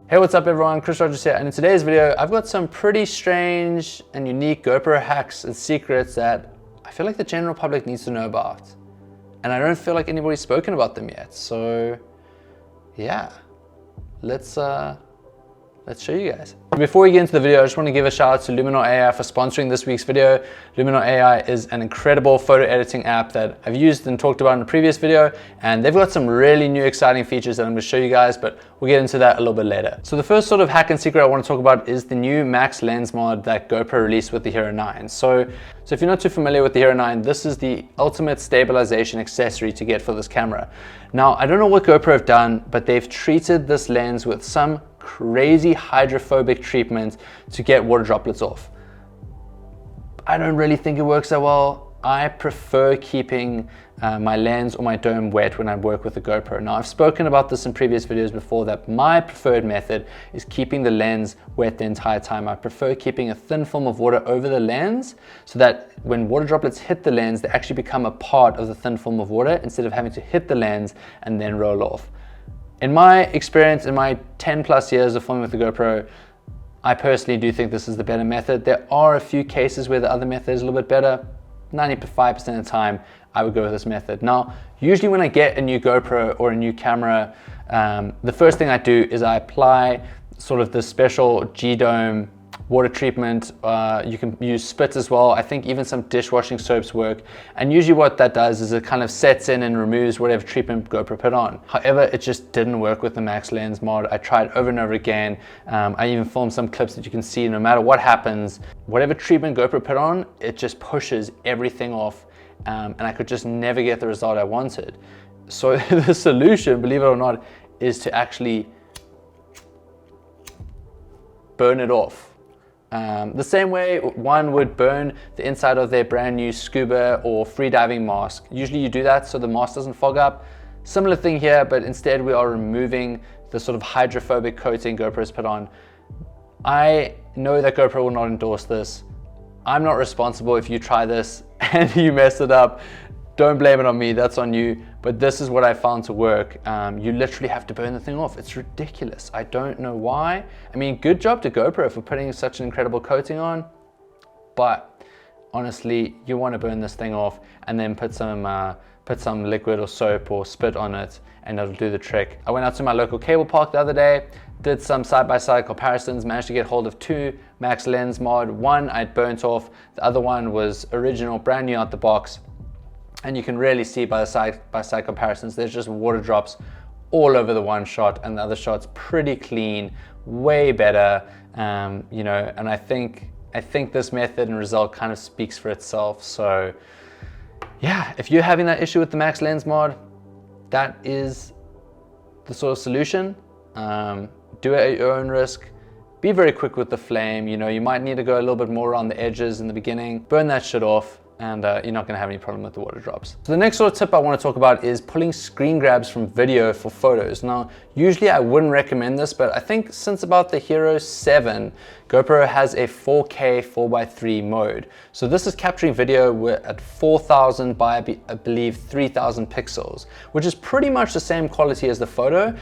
Hey, what's up everyone? Chris Rogers here, and in today's video I've got some pretty strange and unique GoPro hacks and secrets that I feel like the general public needs to know about. And I don't feel like anybody's spoken about them yet. So yeah, let's show you guys. Before we get into the video, I just want to give a shout out to Luminor AI for sponsoring this week's video. Luminor AI is an incredible photo editing app that I've used and talked about in a previous video, and they've got some really new exciting features that I'm going to show you guys, but we'll get into that a little bit later. So the first sort of hack and secret I want to talk about is the new max lens mod that GoPro released with the Hero 9. So if you're not too familiar with the Hero 9, this is the ultimate stabilization accessory to get for this camera. Now, I don't know what GoPro have done, but they've treated this lens with some crazy hydrophobic treatment to get water droplets off. I don't really think it works that well. I prefer keeping my lens or my dome wet when I work with the GoPro. Now, I've spoken about this in previous videos before that my preferred method is keeping the lens wet the entire time. I prefer keeping a thin film of water over the lens so that when water droplets hit the lens, they actually become a part of the thin film of water instead of having to hit the lens and then roll off. In my experience, in my 10 plus years of filming with the GoPro, I personally do think this is the better method. There are a few cases where the other method is a little bit better. 95% of the time, I would go with this method. Now, usually when I get a new GoPro or a new camera, the first thing I do is I apply sort of this special G-Dome water treatment. You can use spit as well. I think even some dishwashing soaps work. And usually what that does is it kind of sets in and removes whatever treatment GoPro put on. However, it just didn't work with the Max Lens mod. I tried over and over again. I even filmed some clips that you can see no matter what happens, whatever treatment GoPro put on, it just pushes everything off. And I could just never get the result I wanted. So the solution, believe it or not, is to actually burn it off. The same way one would burn the inside of their brand new scuba or freediving mask. Usually you do that so the mask doesn't fog up. Similar thing here, but instead we are removing the sort of hydrophobic coating GoPro's put on. I know that GoPro will not endorse this. I'm not responsible if you try this and you mess it up. Don't blame it on me, that's on you. But this is what I found to work. You literally have to burn the thing off. It's ridiculous. I don't know why. I mean, good job to GoPro for putting such an incredible coating on. But honestly, you want to burn this thing off and then put some liquid or soap or spit on it and it'll do the trick. I went out to my local cable park the other day, did some side-by-side comparisons, managed to get hold of two Max Lens mod. One I'd burnt off, the other one was original, brand new out the box. And you can really see by the side-by-side comparisons, there's just water drops all over the one shot, and the other shot's pretty clean, way better. You know, and I think this method and result kind of speaks for itself. So yeah, if you're having that issue with the Max Lens mod, that is the sort of solution. Do it at your own risk. Be very quick with the flame. You know, you might need to go a little bit more around the edges in the beginning. Burn that shit off, and you're not going to have any problem with the water drops. So the next sort of tip I want to talk about is pulling screen grabs from video for photos. Now, usually I wouldn't recommend this, but I think since about the Hero 7, GoPro has a 4K 4x3 mode. So this is capturing video at 4,000 by I believe 3,000 pixels, which is pretty much the same quality as the photo,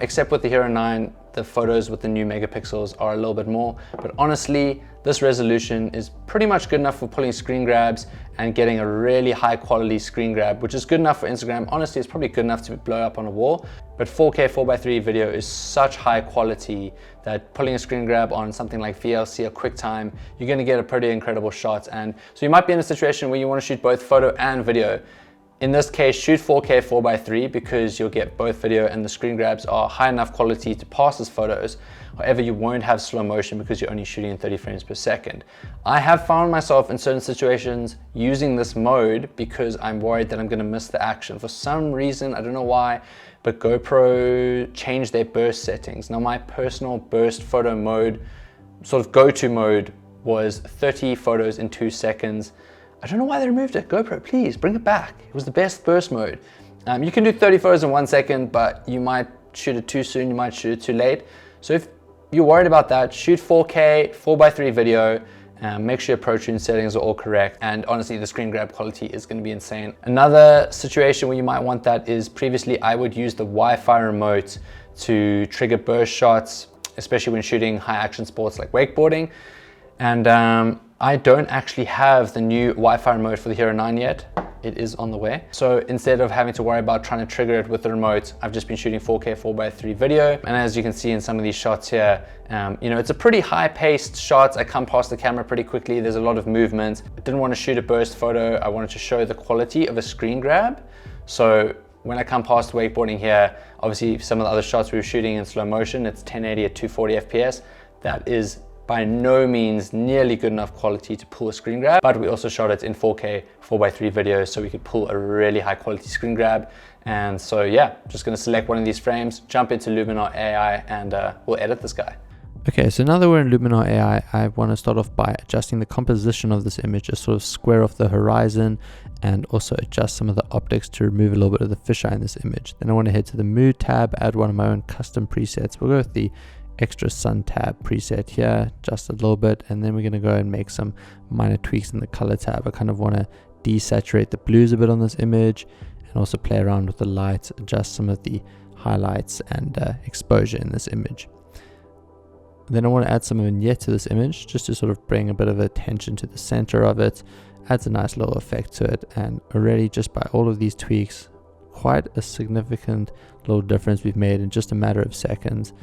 except with the Hero 9, the photos with the new megapixels are a little bit more. But honestly, this resolution is pretty much good enough for pulling screen grabs and getting a really high quality screen grab, which is good enough for Instagram. Honestly, it's probably good enough to blow up on a wall, but 4K 4x3 video is such high quality that pulling a screen grab on something like VLC or QuickTime, you're gonna get a pretty incredible shot. And so you might be in a situation where you wanna shoot both photo and video. In this case, shoot 4K 4x3 because you'll get both video and the screen grabs are high enough quality to pass as photos. However, you won't have slow motion because you're only shooting in 30 frames per second. I have found myself in certain situations using this mode because I'm worried that I'm gonna miss the action. For some reason, I don't know why, but GoPro changed their burst settings. Now my personal burst photo mode, sort of go-to mode, was 30 photos in 2 seconds. I don't know why they removed it. GoPro, please bring it back. It was the best burst mode. You can do 30 photos in 1 second, but you might shoot it too soon, you might shoot it too late. So if you're worried about that, shoot 4K 4x3 video, make sure your ProTune settings are all correct, and honestly the screen grab quality is going to be insane. Another situation where you might want that is previously I would use the Wi-Fi remote to trigger burst shots. especially when shooting high action sports like wakeboarding. And I don't actually have the new Wi-Fi remote for the Hero 9 yet. It is on the way. So instead of having to worry about trying to trigger it with the remote, I've just been shooting 4K 4:3 video. And as you can see in some of these shots here, it's a pretty high paced shot. I come past the camera pretty quickly. There's a lot of movement. I didn't want to shoot a burst photo. I wanted to show the quality of a screen grab. So when I come past wakeboarding here, obviously some of the other shots we were shooting in slow motion, it's 1080 at 240 FPS. That is by no means nearly good enough quality to pull a screen grab, but we also shot it in 4K 4:3 video, so we could pull a really high quality screen grab. And so yeah, just gonna select one of these frames, jump into Luminar AI, and we'll edit this guy. Okay, so now that we're in Luminar AI, I want to start off by adjusting the composition of this image, just sort of square off the horizon, and also adjust some of the optics to remove a little bit of the fisheye in this image. Then I want to head to the mood tab, add one of my own custom presets. We'll go with the extra sun tab preset here, just a little bit, and then we're going to go and make some minor tweaks in the color tab. I kind of want to desaturate the blues a bit on this image, and also play around with the lights, adjust some of the highlights and exposure in this image. Then I want to add some vignette to this image, just to sort of bring a bit of attention to the center of it. Adds a nice little effect to it, and already just by all of these tweaks, quite a significant little difference we've made in just a matter of seconds.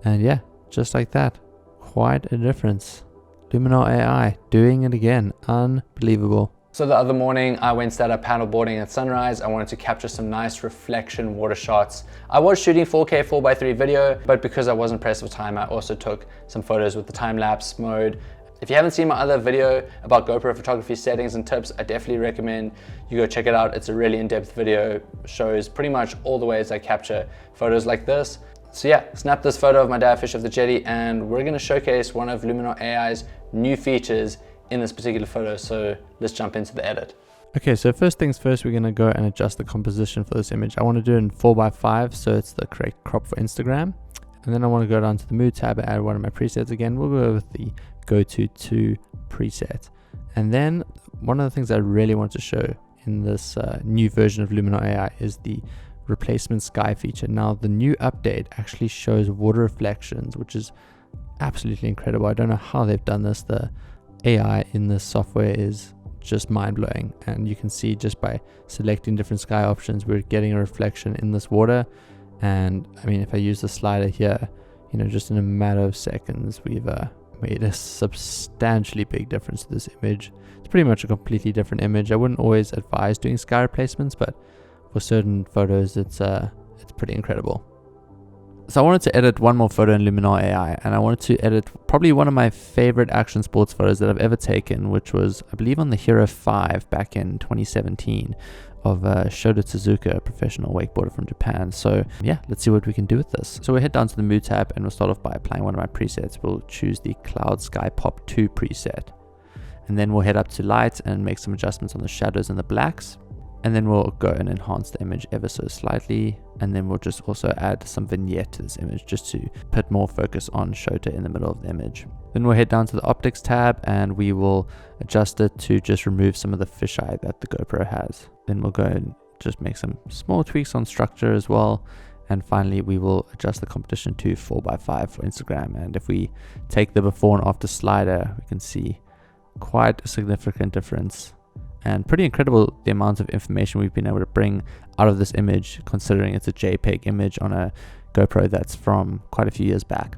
And yeah, just like that, quite a difference. Luminar AI doing it again, unbelievable. So the other morning I went stand up paddleboarding at sunrise. I wanted to capture some nice reflection water shots. I was shooting 4K 4:3 video, but because I wasn't pressed for time, I also took some photos with the time-lapse mode. If you haven't seen my other video about GoPro photography settings and tips, I definitely recommend you go check it out. It's a really in-depth video, shows pretty much all the ways I capture photos like this. So yeah, snap this photo of my dad fish off the jetty, and we're gonna showcase one of Luminar AI's new features in this particular photo. So let's jump into the edit. Okay, so first things first, we're gonna go and adjust the composition for this image. I wanna do it in 4:5, so it's the correct crop for Instagram. And then I wanna go down to the mood tab and add one of my presets again. We'll go with the Go-To preset. And then one of the things I really want to show in this new version of Luminar AI is the replacement sky feature. Now the new update actually shows water reflections, which is absolutely incredible. I don't know how they've done this. The AI in this software is just mind-blowing, and you can see just by selecting different sky options, we're getting a reflection in this water. And I mean, if I use the slider here, just in a matter of seconds, we've made a substantially big difference to this image. It's pretty much a completely different image. I wouldn't always advise doing sky replacements, but for certain photos, it's pretty incredible. So I wanted to edit one more photo in Luminar AI, and I wanted to edit probably one of my favorite action sports photos that I've ever taken, which was, I believe, on the Hero 5 back in 2017 of Shota Tsuzuka, a professional wakeboarder from Japan. So yeah, let's see what we can do with this. So we'll head down to the mood tab, and we'll start off by applying one of my presets. We'll choose the Cloud Sky Pop 2 preset. And then we'll head up to light and make some adjustments on the shadows and the blacks. And then we'll go and enhance the image ever so slightly. And then we'll just also add some vignette to this image, just to put more focus on Shota in the middle of the image. Then we'll head down to the optics tab, and we will adjust it to just remove some of the fisheye that the GoPro has. Then we'll go and just make some small tweaks on structure as well. And finally, we will adjust the composition to 4:5 for Instagram. And if we take the before and after slider, we can see quite a significant difference. And pretty incredible the amount of information we've been able to bring out of this image, considering it's a JPEG image on a GoPro that's from quite a few years back.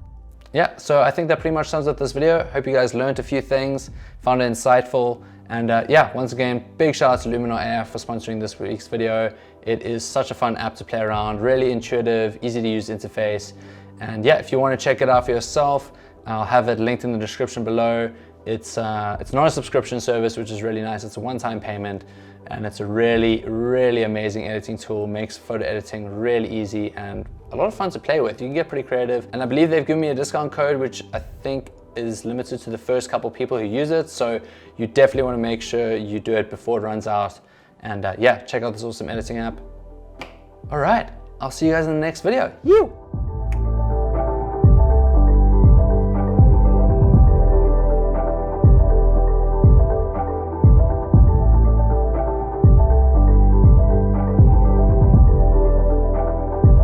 Yeah, so I think that pretty much sums up this video. Hope you guys learned a few things, found it insightful. And yeah, once again, big shout out to Luminar AI for sponsoring this week's video. It is such a fun app to play around, really intuitive, easy to use interface. And yeah, if you want to check it out for yourself, I'll have it linked in the description below. It's not a subscription service, which is really nice. It's a one-time payment, and it's a really, really amazing editing tool. Makes photo editing really easy and a lot of fun to play with. You can get pretty creative, and I believe they've given me a discount code, which I think is limited to the first couple people who use it. So you definitely want to make sure you do it before it runs out. And yeah, check out this awesome editing app. All right, I'll see you guys in the next video.